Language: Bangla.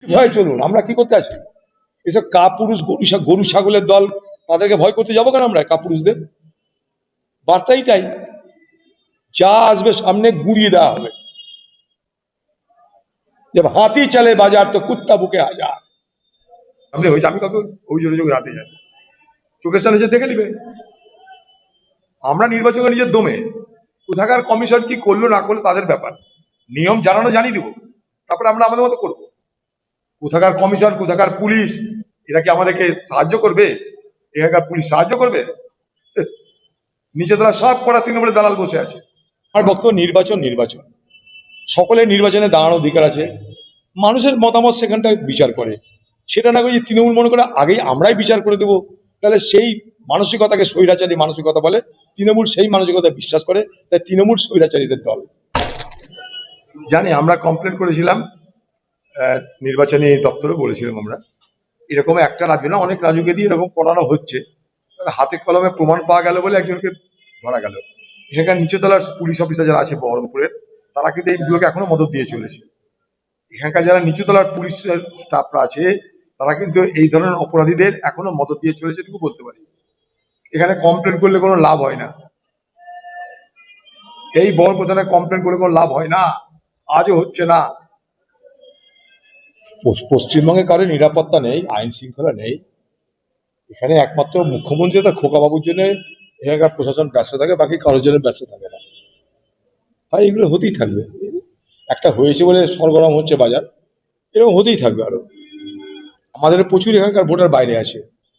ভয় চলুন, আমরা কি করতে আছি? এসব কাপুরুষ গরু ছাগলের দল, তাদেরকে ভয় করতে যাবো কেন আমরা? কাপুরুষদের বার্তা এইটাই, যা আসবে সামনে গুড়িয়ে দেওয়া হবে। जब हाथी चले बाजार तो कुत्ता बुके हाजार। সামনে হয়েছে, আমি কাউকে অভিযোগ রাতে যাই, চোখের সামনে এসে দেখে নিবে। আমরা নির্বাচনে নিজের দমে, কোথাকার কমিশন কি করলো না করলো তাদের ব্যাপার, নিয়ম জানানো জানিয়ে দিব, তারপরে আমরা আমাদের মতো করবো। কোথাকার কমিশন, কোথাকার পুলিশ, এরা কি আমাদেরকে সাহায্য করবে? এখানকার পুলিশ সাহায্য করবে? নিচে তারা সব করা তৃণমূলের দালাল বসে আছে। আমার বক্তব্য, নির্বাচন নির্বাচন, সকলের নির্বাচনে দাঁড়ানোর অধিকার আছে, মানুষের মতামত সেখানটায় বিচার করে। সেটা না করে তৃণমূল মনে করে আগেই আমরাই বিচার করে দেবো, তাহলে সেই মানসিকতাকে স্বৈরাচারী মানসিকতা বলে। তৃণমূল সেই মানসিকতা বিশ্বাস করে, তাই তৃণমূল স্বৈরাচারীদের দল। জানি, আমরা কমপ্লেন করেছিলাম নির্বাচনী দপ্তরে, বলেছিলাম আমরা এরকম একটা রাজু না, অনেক রাজুকে দিয়ে এরকম করানো হচ্ছে। হাতে কলমে প্রমাণ পাওয়া গেল বলে একজনকে ধরা গেল। এখানকার নিচুতলার পুলিশ অফিসার যারা আছে বহরমপুরের, তারা কিন্তু এইগুলোকে এখনো মদত দিয়ে চলেছে। এখানকার যারা নিচুতলার পুলিশ স্টাফরা আছে, তারা কিন্তু এই ধরনের অপরাধীদের এখনো মদত দিয়ে চলেছে, এটুকু বলতে পারি। এখানে কমপ্লেন করলে কোনো লাভ হয় না, এই বড় প্রধানে কমপ্লেন করে কোনো লাভ হয় না, আজও হচ্ছে না। পশ্চিমবঙ্গে কারো নিরাপত্তা নেই, আইন শৃঙ্খলা নেই। এখানে একমাত্র মুখ্যমন্ত্রী তার খোকাবাবুর জন্য এখানকার প্রশাসন ব্যস্ত থাকে, বাকি কারোর জন্য ব্যস্ত থাকে না। আর এগুলো হতেই থাকবে, একটা হয়েছে বলে সরগরম হচ্ছে বাজার, এরকম হতেই থাকবে। আরো আমাদের প্রচুর এখানকার ভোটার বাইরে আছে।